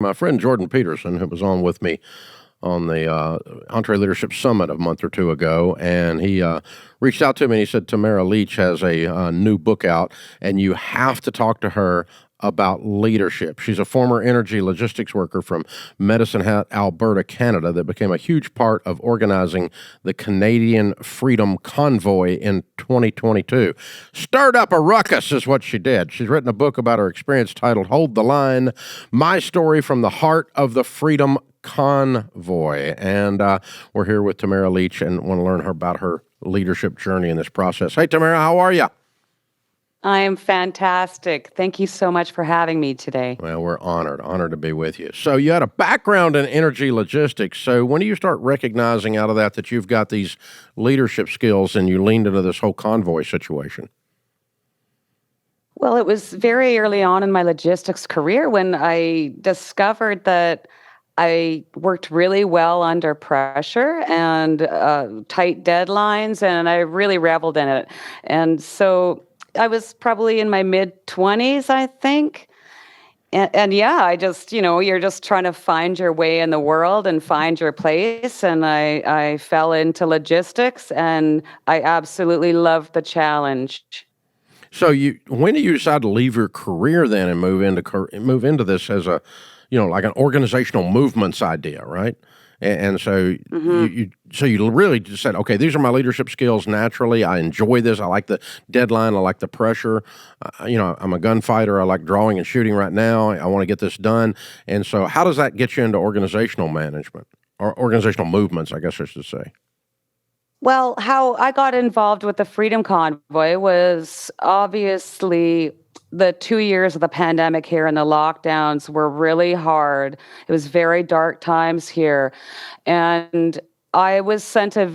my friend Jordan Peterson, who was on with me on the EntreLeadership Summit a month or two ago, and he reached out to me and he said, Tamara Lich has a new book out, and you have to talk to her about leadership. She's a former energy logistics worker from Medicine Hat, Alberta, Canada, that became a huge part of organizing the Canadian Freedom Convoy in 2022. Stirred up a ruckus is what she did. She's written a book about her experience titled Hold the Line, My Story from the Heart of the Freedom Convoy. And we're here with Tamara Lich and want to learn about her leadership journey in this process. Hey, Tamara, how are you? I am fantastic. Thank you so much for having me today. Well, we're honored to be with you. So you had a background in energy logistics. So when do you start recognizing out of that you've got these leadership skills and you leaned into this whole convoy situation? Well, it was very early on in my logistics career when I discovered that I worked really well under pressure and tight deadlines, and I really reveled in it. And so I was probably in my mid-20s, I think. And yeah, I just, you're just trying to find your way in the world and find your place. And I fell into logistics, and I absolutely loved the challenge. So when do you decide to leave your career then and move into this as a, like an organizational movements idea, right? And so you really just said, okay, these are my leadership skills naturally. I enjoy this. I like the deadline. I like the pressure. I'm a gunfighter. I like drawing and shooting right now. I want to get this done. And so how does that get you into organizational management or organizational movements, I guess I should say? Well, how I got involved with the Freedom Convoy was obviously the 2 years of the pandemic here and the lockdowns were really hard. It was very dark times here. And I was sent a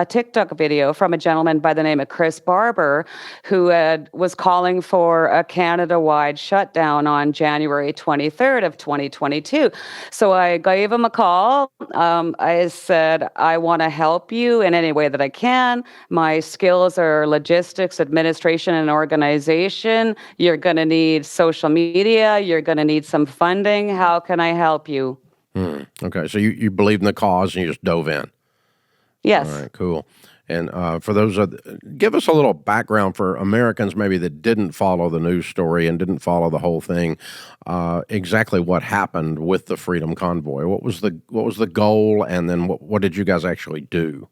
TikTok video from a gentleman by the name of Chris Barber, who was calling for a Canada-wide shutdown on January 23rd of 2022. So I gave him a call. I said, I want to help you in any way that I can. My skills are logistics, administration, and organization. You're going to need social media. You're going to need some funding. How can I help you? Okay, so you believed in the cause and you just dove in. Yes. All right, cool. And for those, give us a little background for Americans maybe that didn't follow the news story and didn't follow the whole thing. Exactly what happened with the Freedom Convoy? What was the goal, and then what did you guys actually do?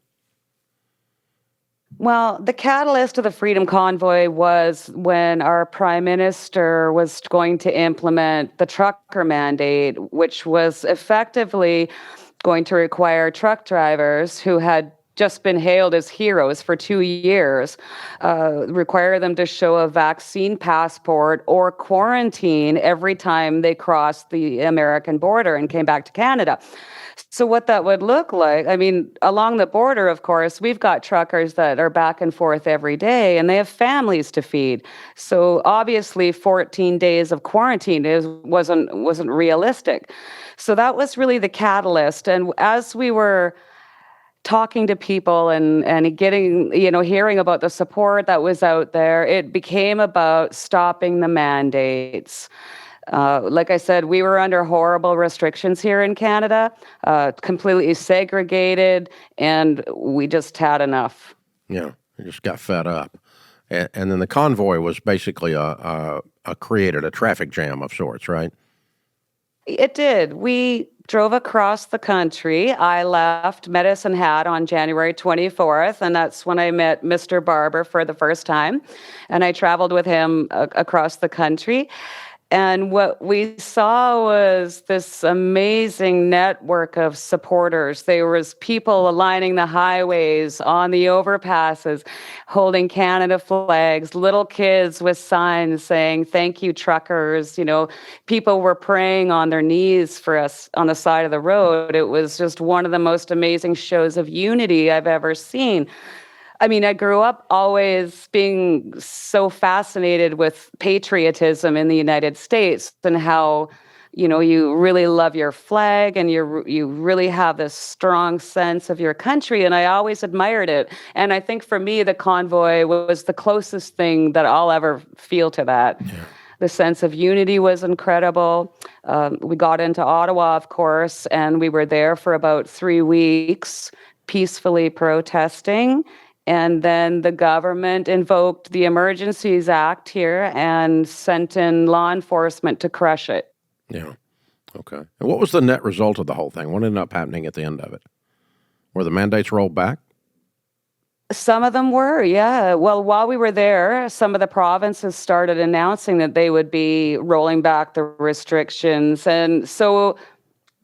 Well, the catalyst of the Freedom Convoy was when our Prime Minister was going to implement the trucker mandate, which was effectively going to require truck drivers who had just been hailed as heroes for 2 years, require them to show a vaccine passport or quarantine every time they crossed the American border and came back to Canada. So what that would look like, along the border, of course, we've got truckers that are back and forth every day, and they have families to feed. So obviously 14 days of quarantine wasn't realistic. So that was really the catalyst. And as we were talking to people and getting, hearing about the support that was out there, it became about stopping the mandates. Like I said, we were under horrible restrictions here in Canada, completely segregated, and we just had enough. Yeah, you just got fed up. And then the convoy was basically created a traffic jam of sorts, right? It did. We drove across the country. I left Medicine Hat on January 24th, and that's when I met Mr. Barber for the first time. And I traveled with him across the country. And what we saw was this amazing network of supporters. There was people lining the highways, on the overpasses, holding Canada flags, little kids with signs saying, "Thank you, truckers." People were praying on their knees for us on the side of the road. It was just one of the most amazing shows of unity I've ever seen. I grew up always being so fascinated with patriotism in the United States and how, you really love your flag and you really have this strong sense of your country. And I always admired it. And I think for me, the convoy was the closest thing that I'll ever feel to that. The sense of unity was incredible. We got into Ottawa, of course, and we were there for about 3 weeks, peacefully protesting. And then the government invoked the Emergencies Act here and sent in law enforcement to crush it. Yeah. Okay. And what was the net result of the whole thing? What ended up happening at the end of it? Were the mandates rolled back? Some of them were, yeah. Well, while we were there, some of the provinces started announcing that they would be rolling back the restrictions. And so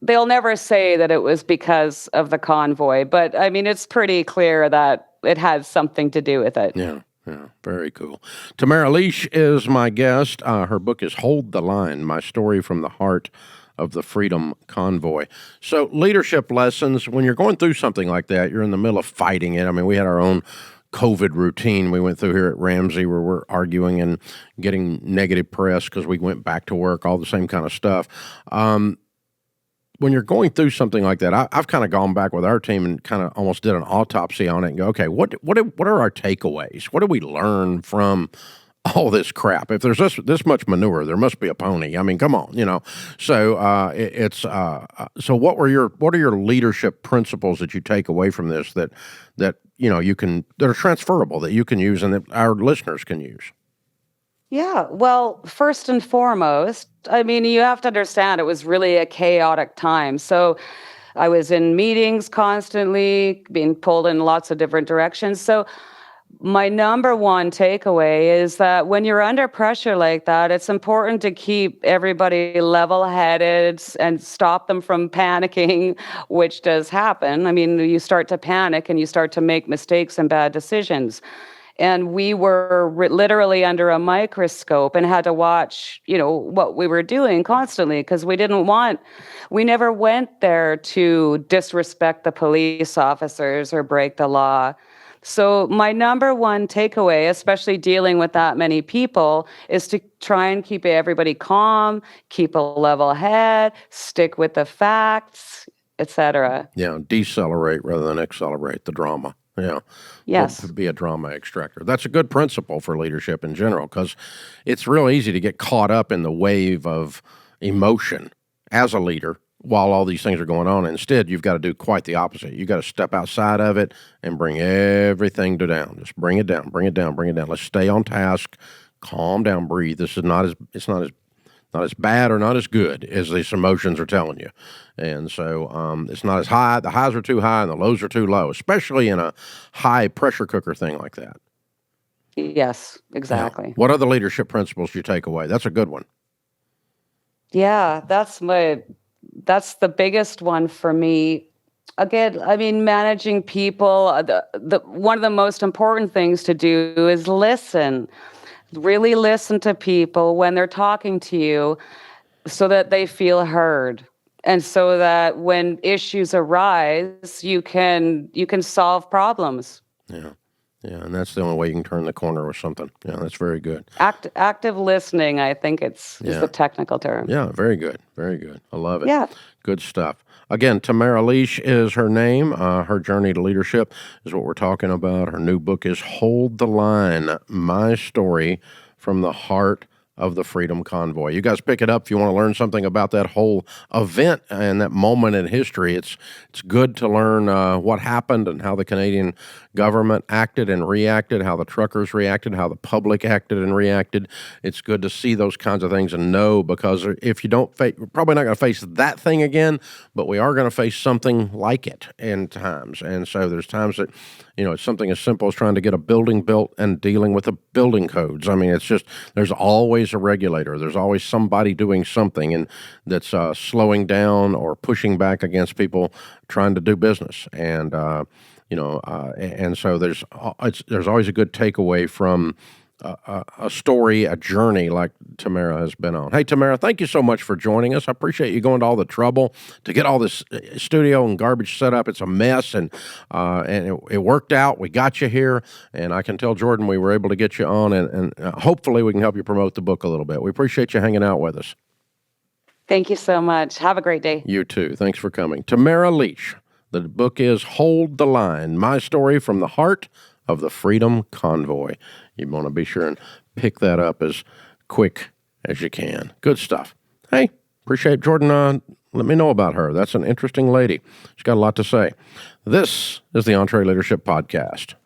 they'll never say that it was because of the convoy, but I mean, it's pretty clear that it had something to do with it. Yeah. Yeah, very cool. Tamara Lich is my guest. Her book is Hold the Line, My Story from the Heart of the Freedom Convoy. So leadership lessons, when you're going through something like that, you're in the middle of fighting it. I mean, we had our own COVID routine we went through here at Ramsey where we're arguing and getting negative press because we went back to work, all the same kind of stuff. When you're going through something like that, I've kind of gone back with our team and kind of almost did an autopsy on it and go, okay, what are our takeaways? What do we learn from all this crap? If there's this much manure, there must be a pony. I mean, come on, So so what are your leadership principles that you take away from this that that are transferable that you can use and that our listeners can use? Yeah, well, first and foremost, I mean, you have to understand it was really a chaotic time. So I was in meetings constantly, being pulled in lots of different directions. So my number one takeaway is that when you're under pressure like that, it's important to keep everybody level-headed and stop them from panicking, which does happen. I mean, you start to panic and you start to make mistakes and bad decisions. And we were literally under a microscope and had to watch, what we were doing constantly because we never went there to disrespect the police officers or break the law. So my number one takeaway, especially dealing with that many people, is to try and keep everybody calm, keep a level head, stick with the facts, etc. Yeah, decelerate rather than accelerate the drama. Yeah. Yes. Be a drama extractor. That's a good principle for leadership in general because it's real easy to get caught up in the wave of emotion as a leader while all these things are going on. Instead, you've got to do quite the opposite. You've got to step outside of it and bring everything down. Just bring it down, bring it down, bring it down. Let's stay on task, calm down, breathe. This is not as bad or not as good as these emotions are telling you. And so it's not as high. The highs are too high and the lows are too low, especially in a high pressure cooker thing like that. Yes, exactly. Yeah. What other leadership principles do you take away? That's a good one. Yeah, that's the biggest one for me. Again, I mean, managing people, one of the most important things to do is listen. Really listen to people when they're talking to you so that they feel heard. And so that when issues arise, you can solve problems. Yeah. Yeah, and that's the only way you can turn the corner with something. Yeah, that's very good. Active listening, I think is the technical term. Yeah, very good. Very good. I love it. Yeah. Good stuff. Again, Tamara Lich is her name. Her journey to leadership is what we're talking about. Her new book is Hold the Line, My Story from the Heart of the Freedom Convoy. You guys pick it up if you want to learn something about that whole event and that moment in history. It's good to learn what happened and how the Canadian government acted and reacted, how the truckers reacted, how the public acted and reacted. It's good to see those kinds of things and know, because if you don't face, we're probably not going to face that thing again, but we are going to face something like it in times. And so there's times that, it's something as simple as trying to get a building built and dealing with the building codes. I mean, it's just, there's always a regulator. There's always somebody doing something and that's slowing down or pushing back against people trying to do business. And, and so there's always a good takeaway from a story, a journey like Tamara has been on. Hey, Tamara, thank you so much for joining us. I appreciate you going to all the trouble to get all this studio and garbage set up. It's a mess, and it worked out. We got you here, and I can tell Jordan we were able to get you on, and hopefully we can help you promote the book a little bit. We appreciate you hanging out with us. Thank you so much. Have a great day. You too. Thanks for coming. Tamara Lich. The book is Hold the Line, My Story from the Heart of the Freedom Convoy. You want to be sure and pick that up as quick as you can. Good stuff. Hey, appreciate Jordan. Let me know about her. That's an interesting lady. She's got a lot to say. This is the EntreLeadership Podcast.